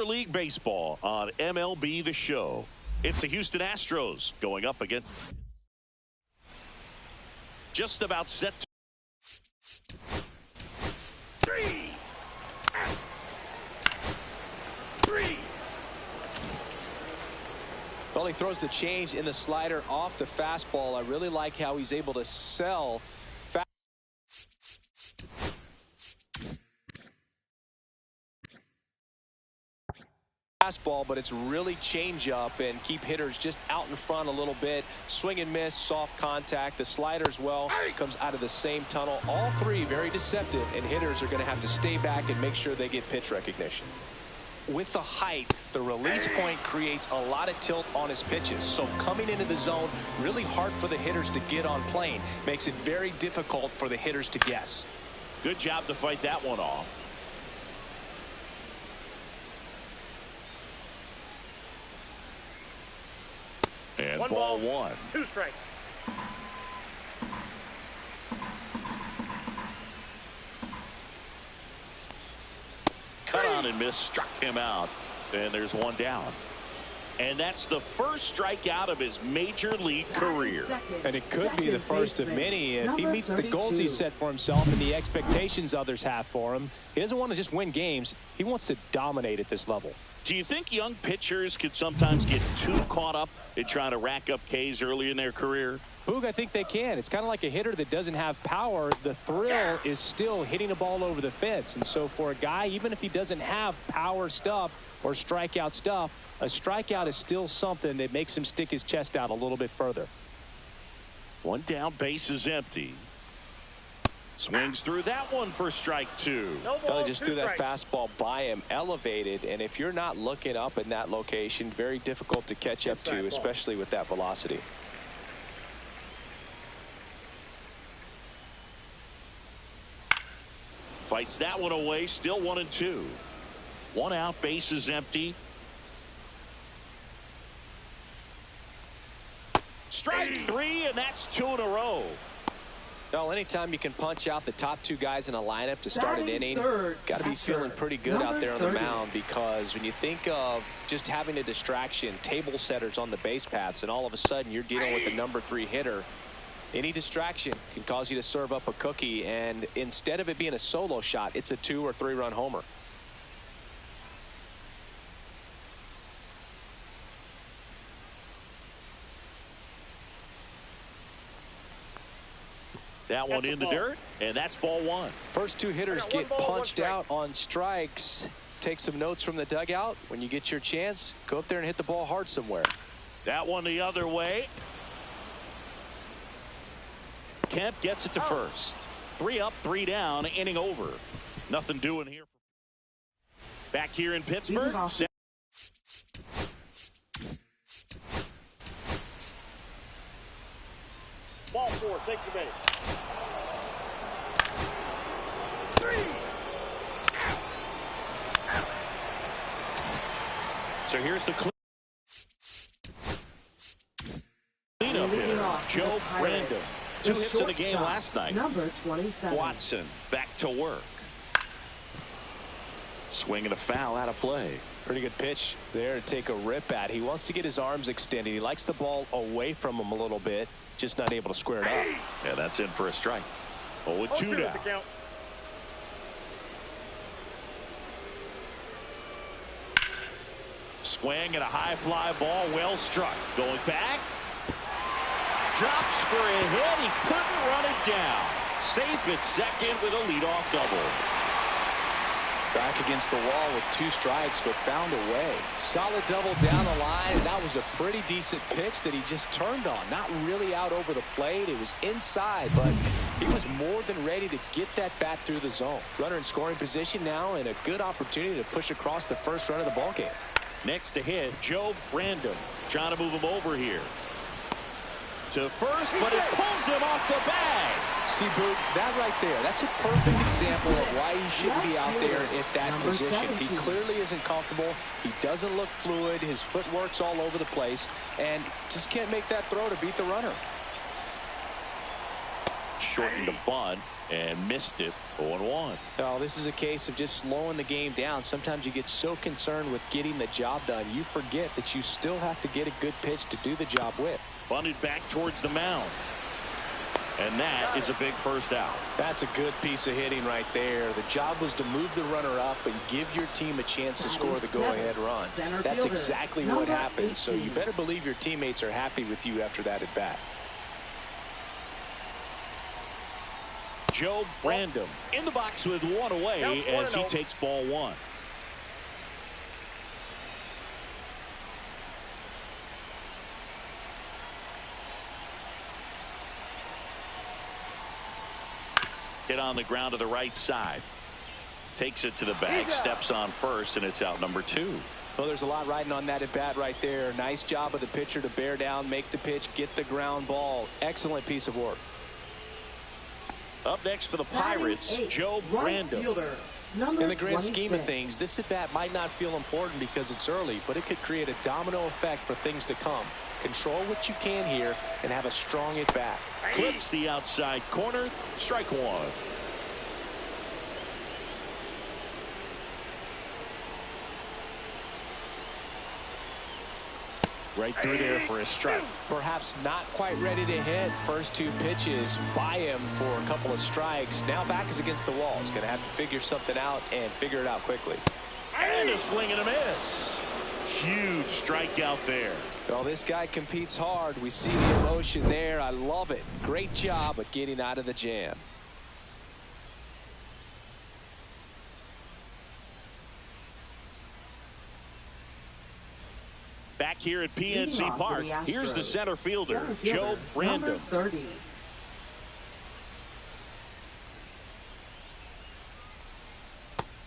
Major League Baseball on MLB The Show. It's the Houston Astros going up against just about set to three. Well, he throws the change in the slider off the fastball. I really like how he's able to sell fastball, but it's really change up and keep hitters just out in front a little bit. Swing and miss, soft contact. The slider as well comes out of the same tunnel. All three very deceptive, and hitters are going to have to stay back and make sure they get pitch recognition. With the height, the release point creates a lot of tilt on his pitches. So coming into the zone, really hard for the hitters to get on plane. Makes it very difficult for the hitters to guess. Good job to fight that one off. And ball one. 2 strikes. Cut on and miss, struck him out, and there's one down. And that's the first strikeout of his major league career. And it could be the first of many if he meets the goals he set for himself and the expectations others have for him. He doesn't want to just win games. He wants to dominate at this level. Do you think young pitchers could sometimes get too caught up in trying to rack up Ks early in their career? Boog, I think they can. It's kind of like a hitter that doesn't have power. The thrill is still hitting a ball over the fence. And so for a guy, even if he doesn't have power stuff or strikeout stuff, a strikeout is still something that makes him stick his chest out a little bit further. One down, base is empty. Swings through that one for strike 2. No ball, just 2 threw that strikes. fastball by him, elevated, and if you're not looking up in that location, very difficult to catch up to, especially with that velocity. Fights that one away, still 1-2. 1 out, base is empty. Strike 3, and that's 2 in a row. Well, anytime you can punch out the top 2 guys in a lineup to start an inning, got to be feeling pretty good out there on the mound, because when you think of just having a distraction, table setters on the base paths, and all of a sudden you're dealing with the number 3 hitter, any distraction can cause you to serve up a cookie, and instead of it being a solo shot, it's a 2 or 3 run homer. That one in the dirt, and that's ball 1. First 2 hitters get punched out on strikes. Take some notes from the dugout. When you get your chance, go up there and hit the ball hard somewhere. That one the other way. Kemp gets it to first. 3 up, 3 down, inning over. Nothing doing here. Back here in Pittsburgh. Ball 4, take the base. 3. So here's the cleanup hitter, Joe Brandon. 2 hits in the game last night. Number 27. Watson back to work. Swinging a foul out of play. Pretty good pitch there to take a rip at. He wants to get his arms extended. He likes the ball away from him a little bit, just not able to square it up. Yeah, that's in for a strike. 0-2 now. Swing and a high fly ball, well struck. Going back. Drops for a hit. He couldn't run it down. Safe at second with a leadoff double. Back against the wall with 2 strikes, but found a way. Solid double down the line, and that was a pretty decent pitch that he just turned on. Not really out over the plate. It was inside, but he was more than ready to get that bat through the zone. Runner in scoring position now, and a good opportunity to push across the first run of the ballgame. Next to hit, Joe Brandon. Trying to move him over here. To first, but it pulls him off the bag. See, Boog, that right there, that's a perfect example of why he shouldn't be out there at that position. He clearly isn't comfortable. He doesn't look fluid. His footwork's all over the place, and just can't make that throw to beat the runner. shortened a bunt and missed it. 0-1. Oh, this is a case of just slowing the game down. Sometimes you get so concerned with getting the job done, you forget that you still have to get a good pitch to do the job with. Bunted back towards the mound. And that is a big first out. That's a good piece of hitting right there. The job was to move the runner up and give your team a chance to score the go-ahead run. That's exactly what happened. So you better believe your teammates are happy with you after that at bat. Joe Brandon in the box with one away as he takes ball one. Hit on the ground to the right side. Takes it to the bag, steps on first, and it's out number 2. Well, there's a lot riding on that at bat right there. Nice job of the pitcher to bear down, make the pitch, get the ground ball. Excellent piece of work. Up next for the Pirates, Joe Brandon. In the grand scheme of things, this at bat might not feel important because it's early, but it could create a domino effect for things to come. Control what you can here and have a strong at bat. Clips the outside corner. Strike one. Right through there for a strike. Perhaps not quite ready to hit. First 2 pitches by him for a couple of strikes. Now back is against the wall. He's going to have to figure something out and figure it out quickly. And a swing and a miss. Huge strikeout there. Well, this guy competes hard. We see the emotion there. I love it. Great job at getting out of the jam. Back here at PNC Park, here's the center fielder, Joe Brandon. 30.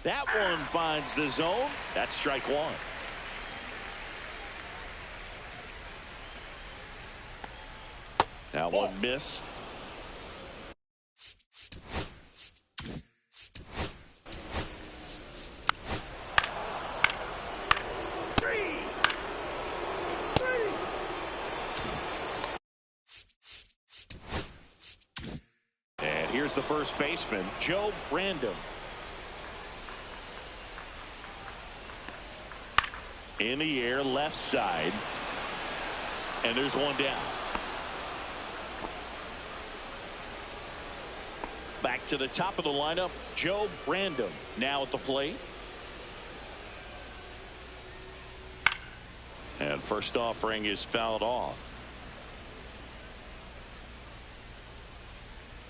That one finds the zone. That's strike one. That one missed. And here's the first baseman, Joe Brandon. In the air, left side. And there's one down. Back to the top of the lineup, Joe Brandon now at the plate. And first offering is fouled off.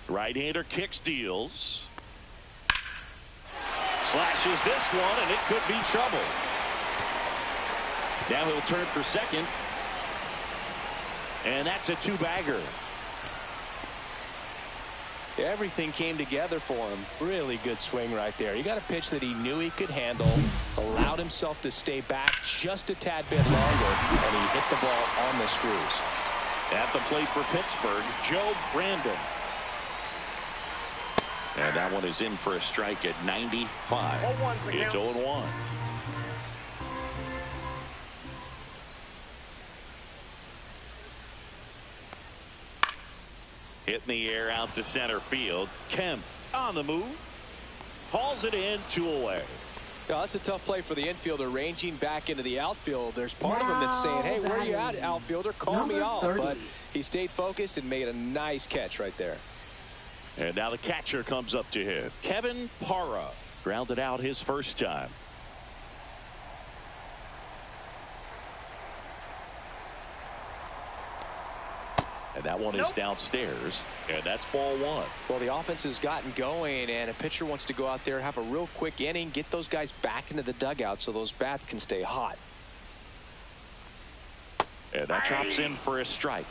Right-hander kicks, deals. Slashes this one, and it could be trouble. Now he'll turn for second. And that's a 2-bagger. Everything came together for him. Really good swing right there. He got a pitch that he knew he could handle, allowed himself to stay back just a tad bit longer, and he hit the ball on the screws. At the plate for Pittsburgh, Joe Brandon. And that one is in for a strike at 95. It's 0-1. Hit in the air out to center field. Kemp on the move. Hauls it in, 2 away. Yeah, that's a tough play for the infielder, ranging back into the outfield. There's part of him that's saying, hey, where are you at, outfielder? Call me off. But he stayed focused and made a nice catch right there. And now the catcher comes up to him. Kevin Parra grounded out his first time. And that one is downstairs, and that's ball one. Well, the offense has gotten going, and a pitcher wants to go out there, have a real quick inning, get those guys back into the dugout so those bats can stay hot. And that drops in for a strike.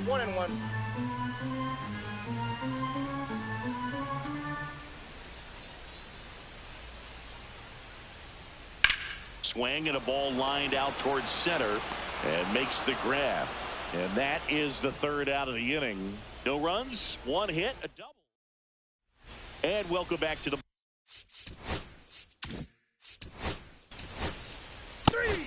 1-1. Swing and a ball lined out towards center and makes the grab. And that is the third out of the inning. No runs, 1 hit, a double. And welcome back to the 3.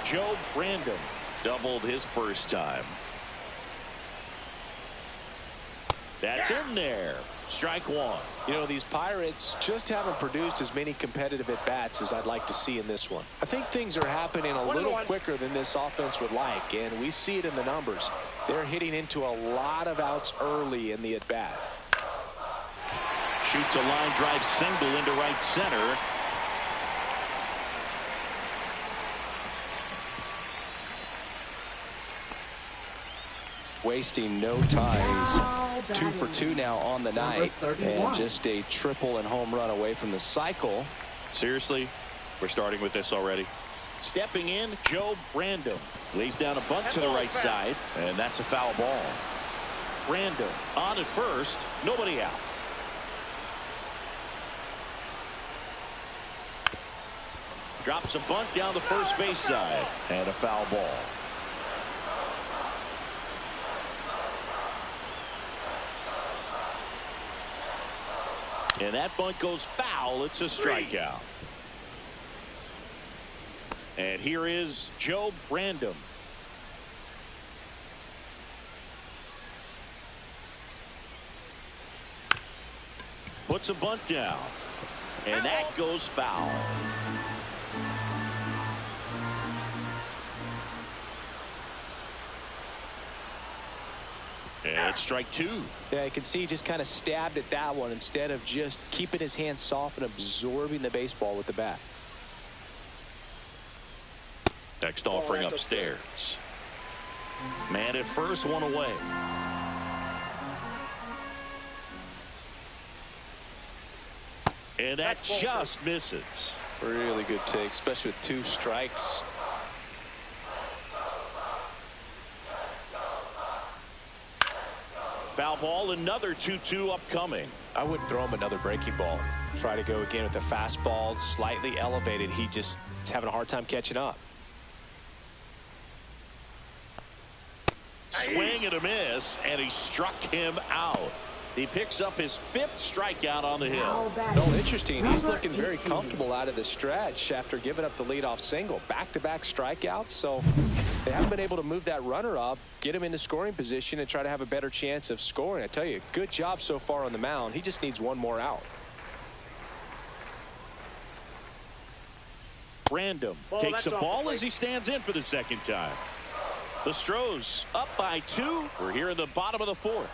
Joe Brandon doubled his first time. That's in there. Strike one. You know, these Pirates just haven't produced as many competitive at-bats as I'd like to see in this one. I think things are happening a little quicker than this offense would like, and we see it in the numbers. They're hitting into a lot of outs early in the at-bat. Shoots a line drive single into right center. Wasting no ties. 2 for 2 now on the night, and just a triple and home run away from the cycle. Seriously, we're starting with this already. Stepping in, Joe Brandon lays down a bunt to the right side, and that's a foul ball. Brandon on at first, nobody out. Drops a bunt down the first base side, and a foul ball. And that bunt goes foul. It's a strikeout. And here is Joe Brandon. Puts a bunt down. And that goes foul. And it's strike two. Yeah, you can see he just kind of stabbed at that one instead of just keeping his hands soft and absorbing the baseball with the bat. Next offering upstairs. Man at first, one away. And that just misses. Really good take, especially with 2 strikes. Foul ball, another 2-2 upcoming. I wouldn't throw him another breaking ball. Try to go again with the fastball, slightly elevated. He just is having a hard time catching up. Swing and a miss, and he struck him out. He picks up his 5th strikeout on the hill. No, interesting. He's looking very comfortable out of the stretch after giving up the leadoff single. Back-to-back strikeouts, so they haven't been able to move that runner up, get him into scoring position, and try to have a better chance of scoring. I tell you, good job so far on the mound. He just needs one more out. Random takes a ball as he stands in for the second time. The Stros up by 2. We're here in the bottom of the 4th.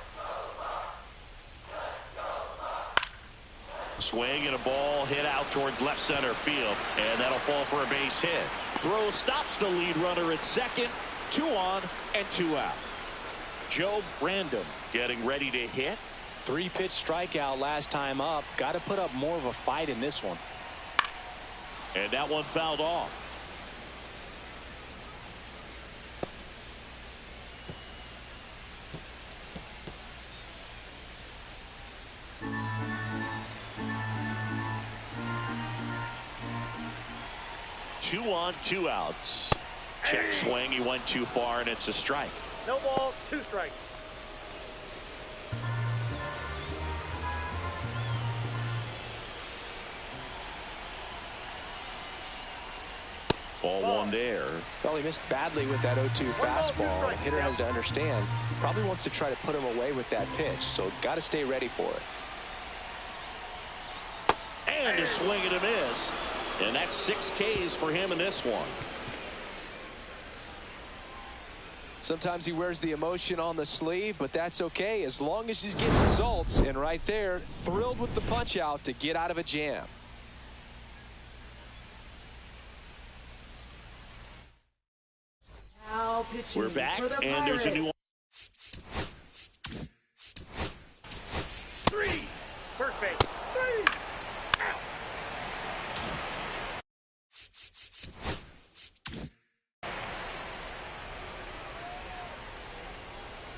Swing and a ball hit out towards left center field, and that'll fall for a base hit. Throw stops the lead runner at second. 2 on and 2 out. Joe Brandon getting ready to hit. 3-pitch strikeout last time up. Got to put up more of a fight in this one. And that one fouled off. Two on, 2 outs. Check swing. He went too far, and it's a strike. No ball, 2 strikes. Ball 1 there. Well, he missed badly with that 0-2 fastball. The hitter has to understand. Probably wants to try to put him away with that pitch, so got to stay ready for it. And a swing and a miss. And that's 6 Ks for him in this one. Sometimes he wears the emotion on the sleeve, but that's okay as long as he's getting results. And right there, thrilled with the punch out to get out of a jam. We're back, and there's a new one. 3. First base. 3. Out.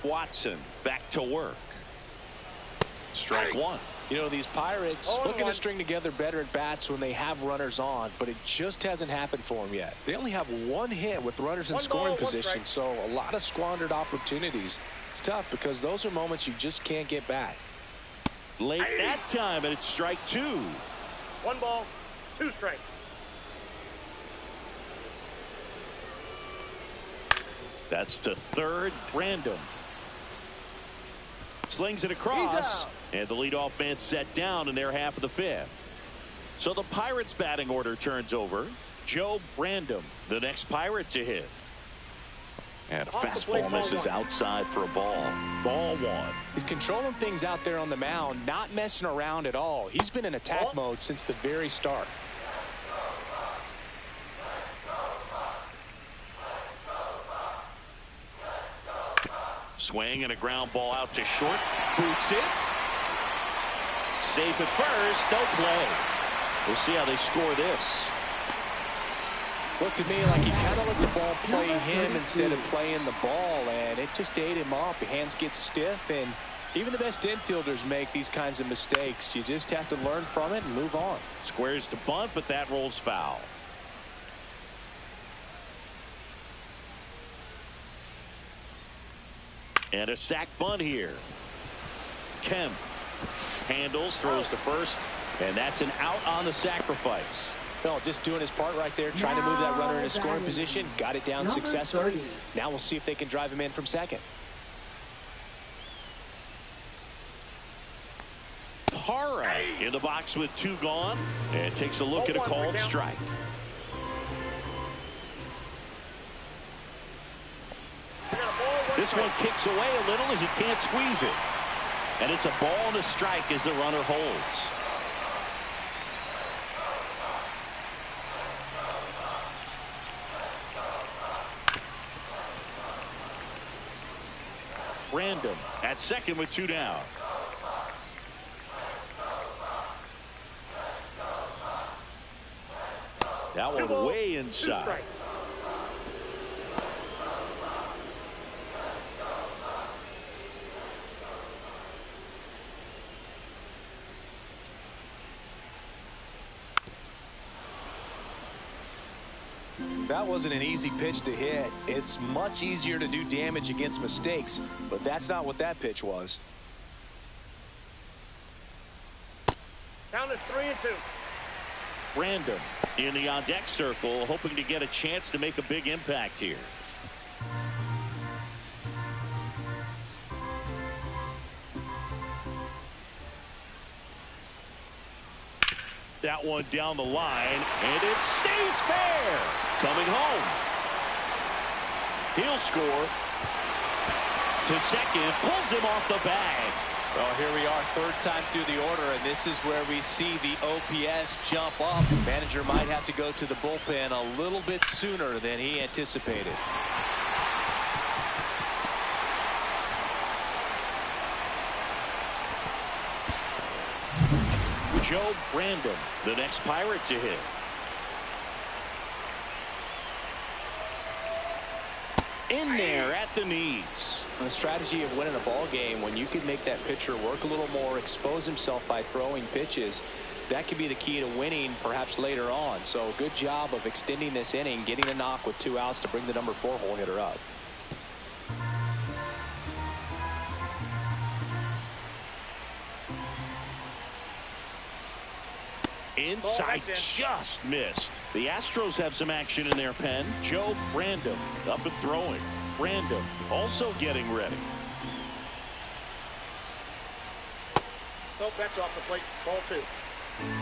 Watson back to work. Strike 1. You know, these Pirates looking to string together better at bats when they have runners on, but it just hasn't happened for them yet. They only have 1 hit with runners in scoring position, so a lot of squandered opportunities. It's tough because those are moments you just can't get back. Late that time, and it's strike 2. 1 ball, 2 strikes. That's to third. Random slings it across, and the leadoff man set down in their half of the fifth. So the Pirates batting order turns over. Joe Random, the next Pirate to hit. And a fastball misses outside for a ball. Ball one. He's controlling things out there on the mound, not messing around at all. He's been in attack mode since the very start. Swing and a ground ball out to short. Boots it. Safe at first. No play. We'll see how they score this. Looked to me like he kind of let the ball play him instead of playing the ball, and it just ate him up. The hands get stiff, and even the best infielders make these kinds of mistakes. You just have to learn from it and move on. Squares to bunt, but that rolls foul. And a sac bunt here. Kemp handles, throws to first, and that's an out on the sacrifice. Well, just doing his part right there, trying to move that runner in a scoring position. Got it down successfully. Now we'll see if they can drive him in from second. Parra in the box with two gone, and takes a look at a called strike. This one kicks away a little as he can't squeeze it. And it's a ball and a strike as the runner holds. Random at second with two down. That one way inside. That wasn't an easy pitch to hit. It's much easier to do damage against mistakes, but that's not what that pitch was. Count is 3-2. Random in the on deck circle, hoping to get a chance to make a big impact here. That one down the line, and it stays fair. Coming home. He'll score. To second, pulls him off the bag. Well, here we are, third time through the order, and this is where we see the OPS jump up. The manager might have to go to the bullpen a little bit sooner than he anticipated. Joe Random, the next Pirate to hit. In there at the knees. The strategy of winning a ball game, when you can make that pitcher work a little more, expose himself by throwing pitches, that could be the key to winning perhaps later on. So good job of extending this inning, getting a knock with 2 outs to bring the number 4 hole hitter up. Inside, just missed. The Astros have some action in their pen. Joe Random up and throwing. Random also getting ready. That's off the plate. Ball 2.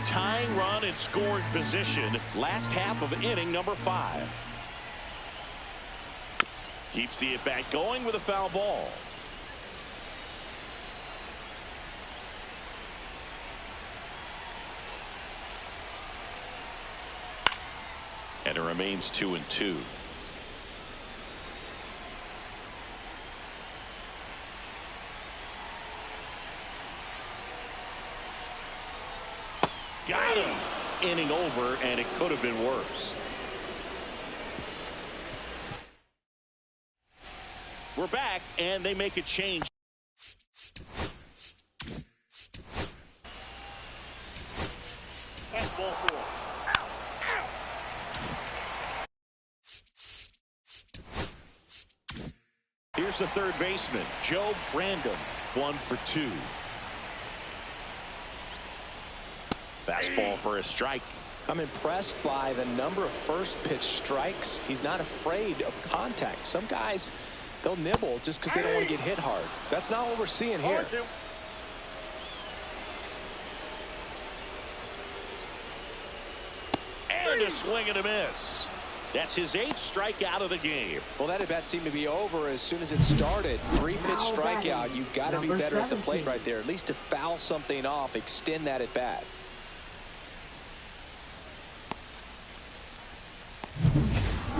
Tying run in scoring position. Last half of inning number 5. Keeps the at bat going with a foul ball. And it remains 2-2. Got him. Inning over, and it could have been worse. We're back, and they make a change. That's ball 4. Here's the third baseman, Joe Random, 1 for 2. Fastball for a strike. I'm impressed by the number of first pitch strikes. He's not afraid of contact. Some guys, they'll nibble just because they don't want to get hit hard. That's not what we're seeing here. And a swing and a miss. That's his 8th strikeout of the game. Well, that at bat seemed to be over as soon as it started. 3-pitch strikeout. You've got to be better at the plate right there. At least to foul something off, extend that at bat.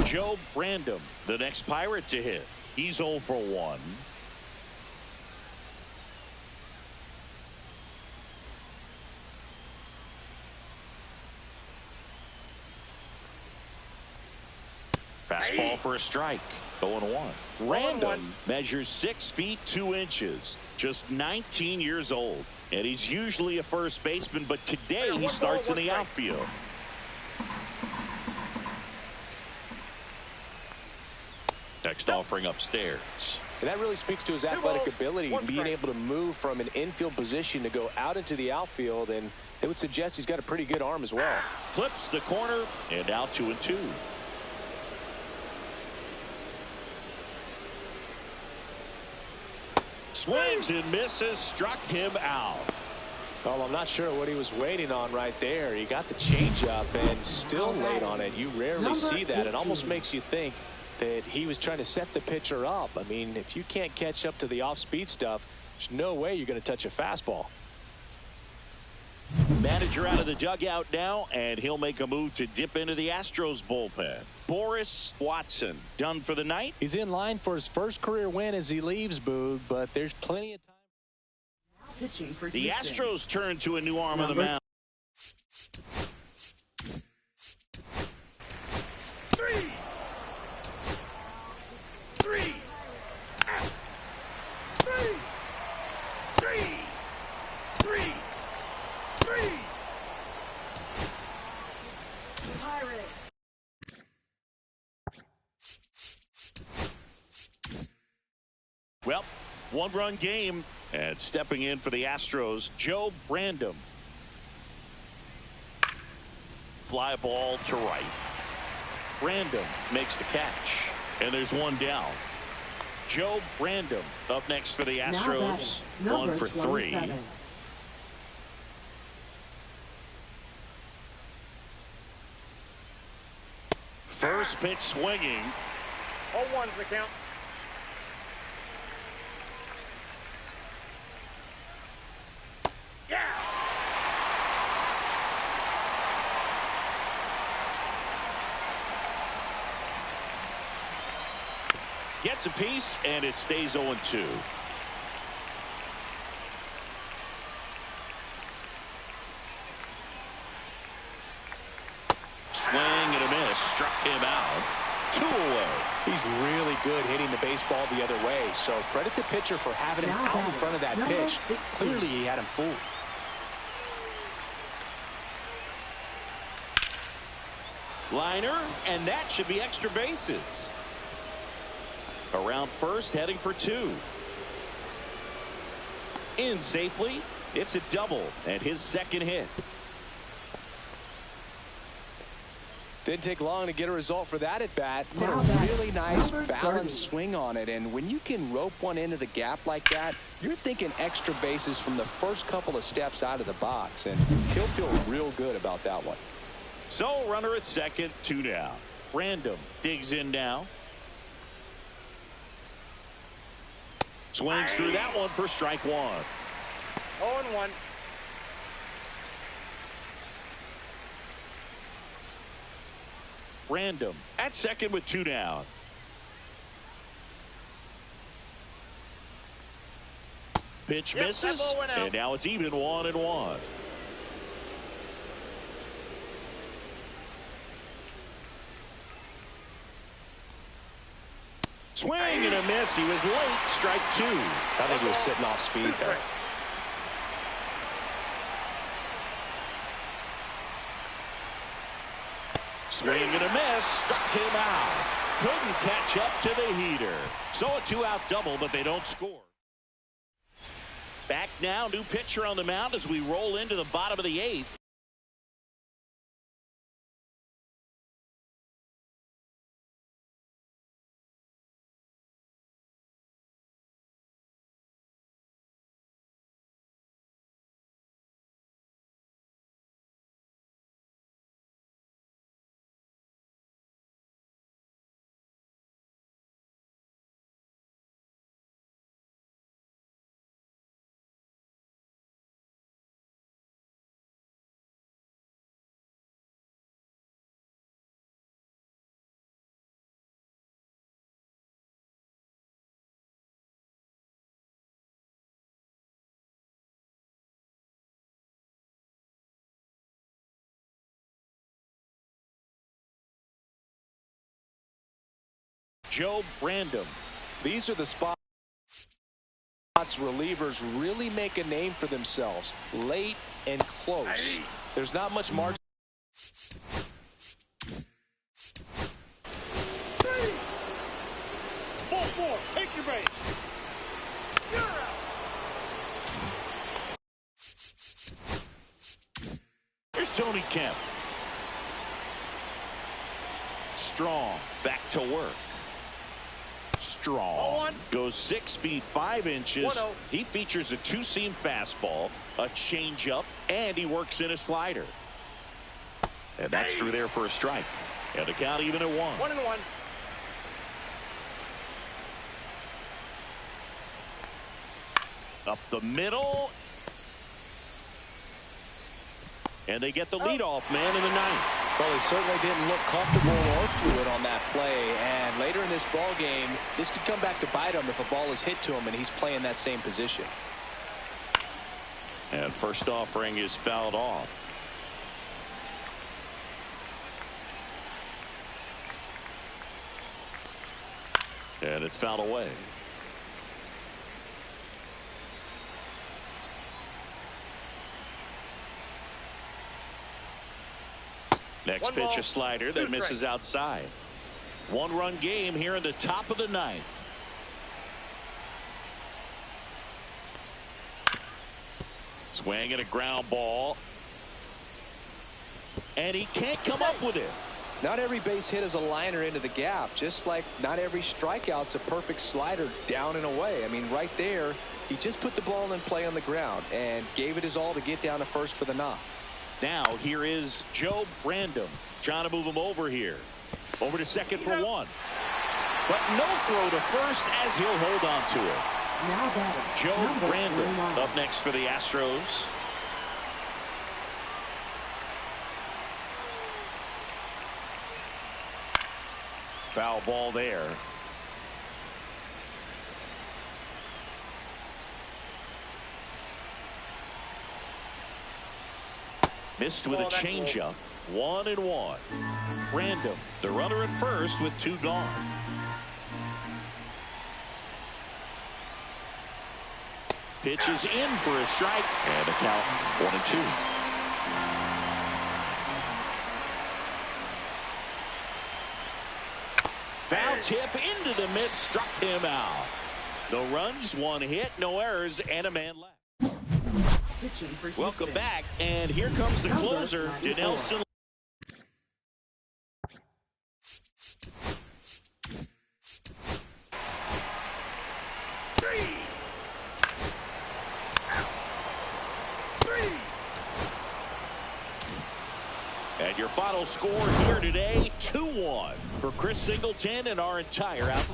Joe Brandom, the next Pirate to hit. He's 0 for 1. Fastball for a strike. 0-1. Random measures 6 feet 2 inches. Just 19 years old. And he's usually a first baseman, but today he starts in the outfield. Next offering upstairs. And that really speaks to his athletic ability, being able to move from an infield position to go out into the outfield, and it would suggest he's got a pretty good arm as well. Clips the corner and out 2-2. Swings and misses, struck him out. Well, I'm not sure what he was waiting on right there. He got the changeup and still late on it. You rarely see that. It almost makes you think that he was trying to set the pitcher up. I mean, if you can't catch up to the off-speed stuff, there's no way you're going to touch a fastball. Manager out of the dugout now, and he'll make a move to dip into the Astros bullpen. Boris Watson done for the night. He's in line for his first career win as he leaves, Boog, but there's plenty of time. The Astros turn to a new arm of the mound. 3. 3. 3. 3. 3. 3. Pirate. Well, 1-run game, and stepping in for the Astros, Joe Brandom. Fly ball to right. Brandom makes the catch, and there's one down. Joe Brandom up next for the Astros. 1 for 3. First pitch swinging. 0-1's the count. Yeah. Gets a piece, and it stays 0-2. Swing and a miss. Struck him out. 2 away. He's really good hitting the baseball the other way, so credit the pitcher for having him out in front of that pitch. Clearly he had him fooled. Liner, and that should be extra bases. Around first, heading for 2. In safely. It's a double, and his second hit. Didn't take long to get a result for that at bat. Put a really nice balanced swing on it, and when you can rope one into the gap like that, you're thinking extra bases from the first couple of steps out of the box, and he'll feel real good about that one. So runner at second, 2 down. Random digs in now. Swings through that one for strike 1. 0-1. Random at second with 2 down. Pitch misses, and now it's even 1-1. Swing and a miss. He was late. Strike 2. I think he was sitting off speed there. Swing and a miss. Struck him out. Couldn't catch up to the heater. So a 2-out double, but they don't score. Back now, new pitcher on the mound as we roll into the bottom of the 8th. Joe Brandon. These are the spots relievers really make a name for themselves. Late and close. There's not much margin. Four. Take your base. You're out. Here's Tony Kemp. Strong back to work. Strong goes 6 feet 5 inches. 1-0. He features a two-seam fastball, a changeup, and he works in a slider. And that's through there for a strike. And the count even at 1. 1-1. Up the middle. And they get the leadoff man in the ninth. Well, he certainly didn't look comfortable or fluid on that play. And later in this ball game, this could come back to bite him if a ball is hit to him and he's playing that same position. And first offering is fouled off. And it's fouled away. Next One pitch, ball, a slider that misses outside. 1-run game here in the top of the ninth. Swing and a ground ball. And he can't come up with it. Not every base hit is a liner into the gap, just like not every strikeout's a perfect slider down and away. I mean, right there, he just put the ball in play on the ground and gave it his all to get down to first for the knock. Now here is Joe Brandon trying to move him over here. Over to second for 1. But no throw to first as he'll hold on to it. Now batting. Joe Number Brandon 49. up next for the Astros. Foul ball there. Missed with a changeup. 1-1. Random. The runner at first with 2 gone. Pitch is in for a strike. And a count 1-2. Foul tip into the mid, struck him out. No runs, 1 hit, no errors, and a man left. Welcome back, and here comes the closer, Dinelson. And your final score here today, 2-1 for Chris Singleton and our entire out.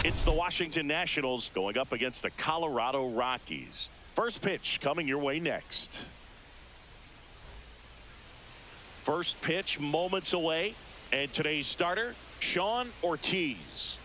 It's the Washington Nationals going up against the Colorado Rockies. First pitch coming your way next. First pitch moments away, and today's starter, Sean Ortiz.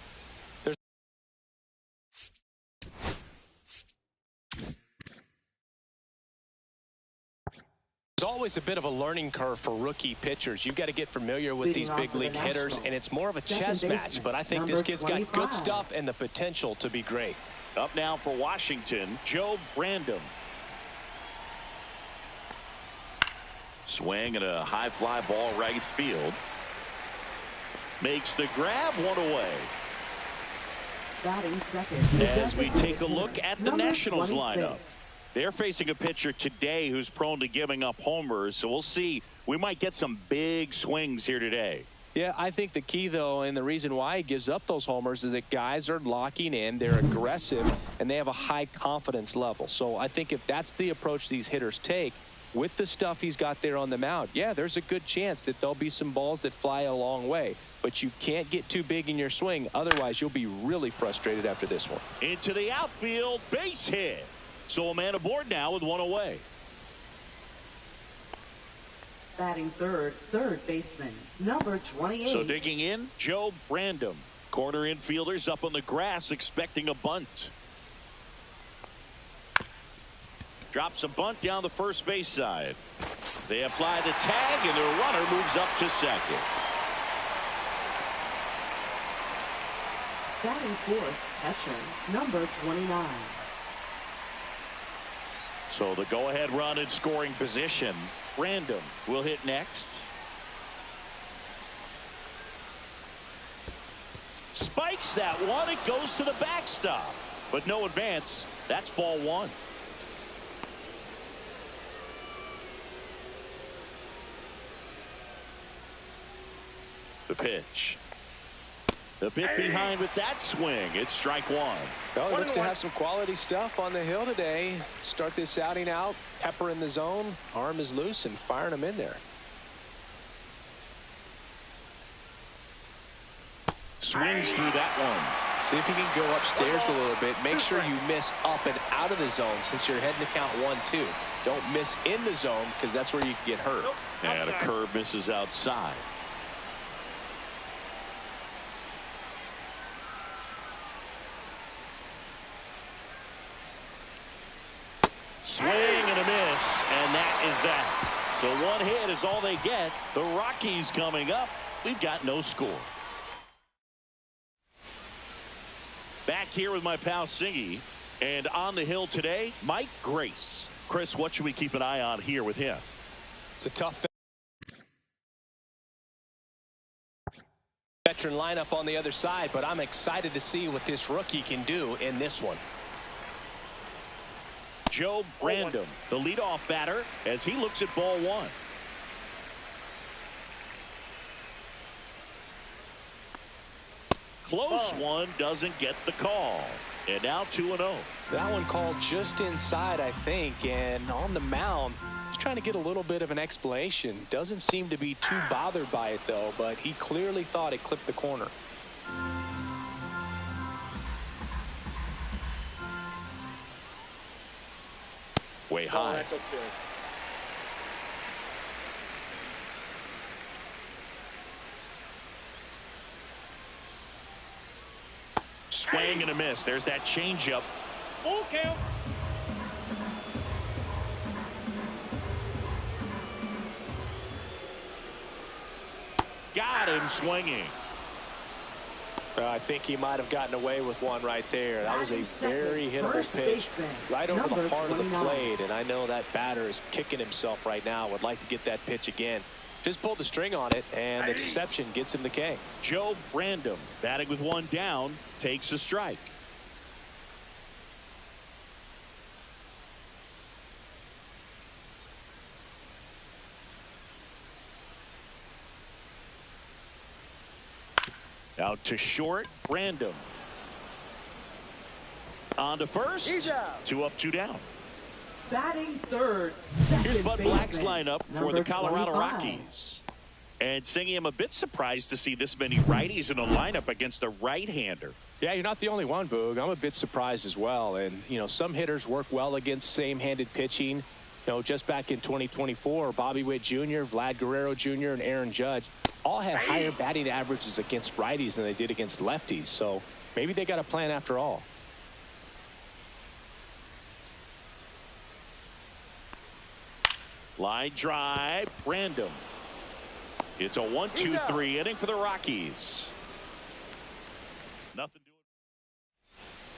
There's always a bit of a learning curve for rookie pitchers. You've got to get familiar with these big league hitters, and it's more of a chess match. But I think this kid's got good stuff and the potential to be great. Up now for Washington, Joe Brandon. Swing and a high fly ball right field. Makes the grab, 1 away. Batting second. As we take a look at the Nationals lineup. They're facing a pitcher today who's prone to giving up homers, so we'll see. We might get some big swings here today. Yeah, I think the key, though, and the reason why he gives up those homers is that guys are locking in, they're aggressive, and they have a high confidence level. So I think if that's the approach these hitters take, with the stuff he's got there on the mound, yeah, there's a good chance that there'll be some balls that fly a long way. But you can't get too big in your swing. Otherwise, you'll be really frustrated after this one. Into the outfield, base hit. So a man aboard now with one away. Batting third baseman, number 28. So digging in, Joe Brandom. Corner infielders up on the grass expecting a bunt. Drops a bunt down the first base side. They apply the tag, and their runner moves up to second. Batting fourth, catcher, number 29. So the go-ahead run in scoring position. Random will hit next. Spikes that one. It goes to the backstop, but no advance. That's ball one. The pitch. The bit behind with that swing. It's strike one. Well, he looks to have some quality stuff on the hill today. Start this outing out. Pepper in the zone. Arm is loose and firing him in there. Swings through that one. See if you can go upstairs a little bit. Make sure you miss up and out of the zone since you're heading to count 1-2. Don't miss in the zone because that's where you can get hurt. And a curve misses outside. Swing and a miss, and that is that. So one hit is all they get. The Rockies coming up. We've got no score. Back here with my pal Singy, and on the hill today, Mike Grace. Chris, what should we keep an eye on here with him? It's a tough veteran lineup on the other side, but I'm excited to see what this rookie can do in this one. Joe Brandom, the leadoff batter, as he looks at ball one. Close one, doesn't get the call. And now 2-0. That one called just inside, I think, and on the mound, he's trying to get a little bit of an explanation. Doesn't seem to be too bothered by it, though, but he clearly thought it clipped the corner. Way high. That's okay. Swing and a miss. There's that changeup. Full count. Got him swinging. I think he might have gotten away with one right there. That was a very hittable pitch right over the heart of the plate, and I know that batter is kicking himself right now. Would like to get that pitch again. Just pulled the string on it, and the deception gets him the K. Joe Brandom, batting with one down, takes a strike. Out to short, Brandom. On to first. He's out. 2 up, 2 down. Batting third, Here's Bud Black's baseman, lineup for number the Colorado 25. Rockies. And Singy, I'm a bit surprised to see this many righties in the lineup against a right-hander. Yeah, you're not the only one, Boog. I'm a bit surprised as well. And, you know, some hitters work well against same-handed pitching. You know, just back in 2024, Bobby Witt Jr., Vlad Guerrero Jr., and Aaron Judge all had higher batting averages against righties than they did against lefties. So maybe they got a plan after all. Line drive, Brandom. It's a 1-2-3 inning for the Rockies. Nothing doing.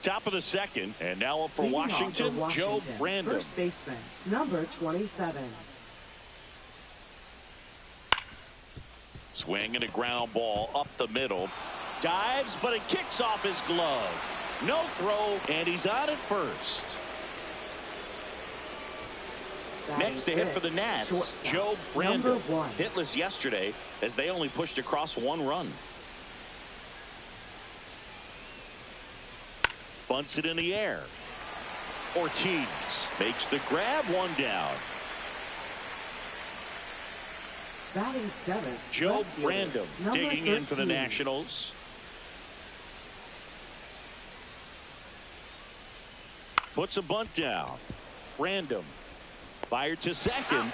Top of the second, and now up for Washington, Joe Brandom. First baseman, number 27. Swing and a ground ball up the middle. Dives, but it kicks off his glove. No throw, and he's on at first. Next to hit for the Nats, Joe Brandon. Number 1. Hitless yesterday as they only pushed across 1 run. Bunts it in the air. Ortiz makes the grab, 1 down. Batting 7th, Joe Brandon digging in for the 13. Nationals. Puts a bunt down. Brandon fired to second.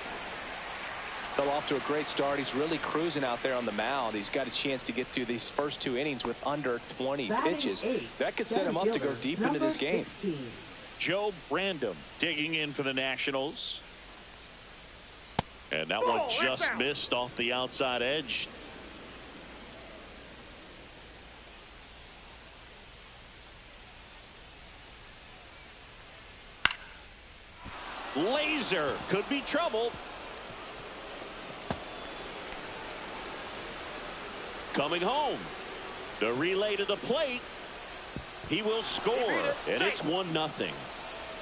Fell off to a great start. He's really cruising out there on the mound. He's got a chance to get through these first 2 innings with under 20 pitches. That could set him up to go deep into this game. 16. Joe Brandon digging in for the Nationals. And that one just missed off the outside edge. Laser could be trouble. Coming home. The relay to the plate. He will score, and it's 1-0.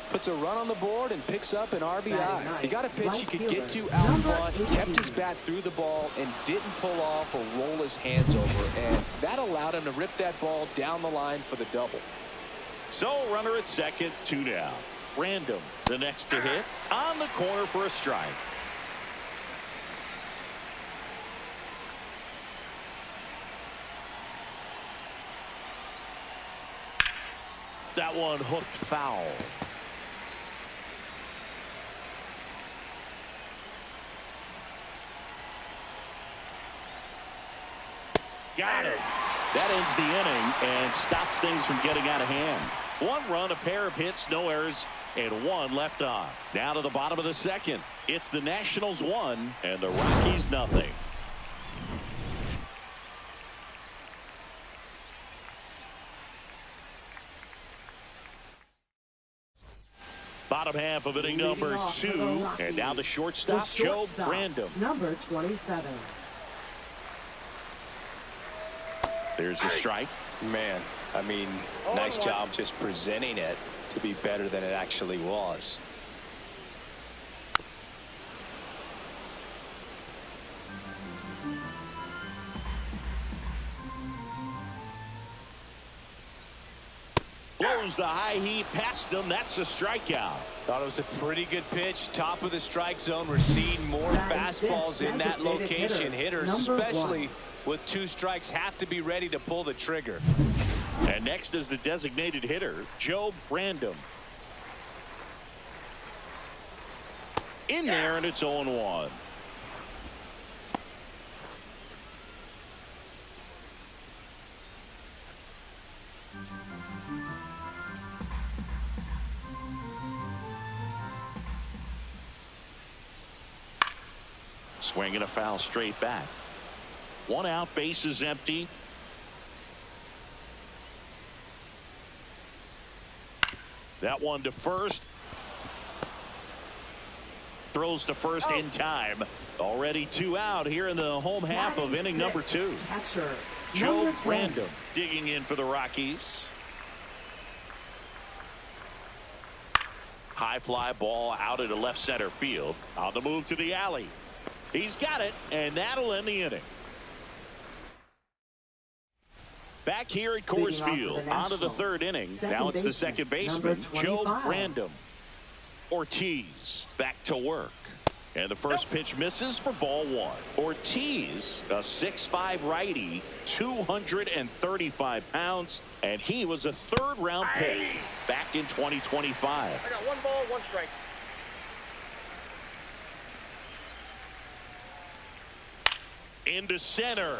Puts a run on the board and picks up an RBI. He got a pitch he could get to out Number front, 18. kept his bat through the ball, and didn't pull off or roll his hands over. And that allowed him to rip that ball down the line for the double. So runner at second, 2 down. Random, the next to hit, on the corner for a strike. That one hooked foul. Got it. That ends the inning and stops things from getting out of hand. 1 run, a pair of hits, no errors, and 1 left on. Now to the bottom of the second. It's the Nationals 1 and the Rockies nothing. Bottom half of inning number 2, and now the shortstop, Joe Brandon. Number 27. There's the strike. Man, I mean, nice job just presenting it to be better than it actually was. Blows the high heat past him. That's a strikeout. Thought it was a pretty good pitch. Top of the strike zone. We're seeing more fastballs in that location. Hitters, especially with 2 strikes, have to be ready to pull the trigger. And next is the designated hitter, Joe Brandon. In there, and it's 0-1. Swinging a foul straight back. 1 out, bases empty. That one to first. Throws to first in time. Already 2 out here in the home half of inning number 2. Catcher, Joe Brandon digging in for the Rockies. High fly ball out into left center field. On the move to the alley. He's got it, and that'll end the inning. Back here at Coors Field, on to the 3rd inning. Now it's the second baseman, Joe Brandon. Ortiz back to work. And the first pitch misses for ball 1. Ortiz, a 6'5" righty, 235 pounds, and he was a 3rd-round pick back in 2025. I got 1 ball, 1 strike. Into center.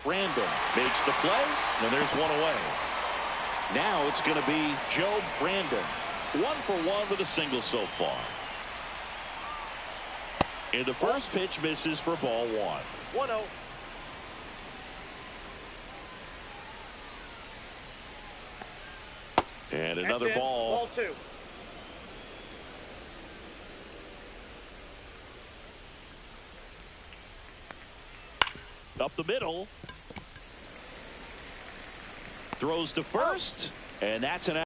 Brandon makes the play, and there's 1 away. Now it's going to be Joe Brandon. 1 for 1 with a single so far. And the first pitch misses for ball 1. 1-0. And another ball. Ball 2. Up the middle. Throws to first, and that's an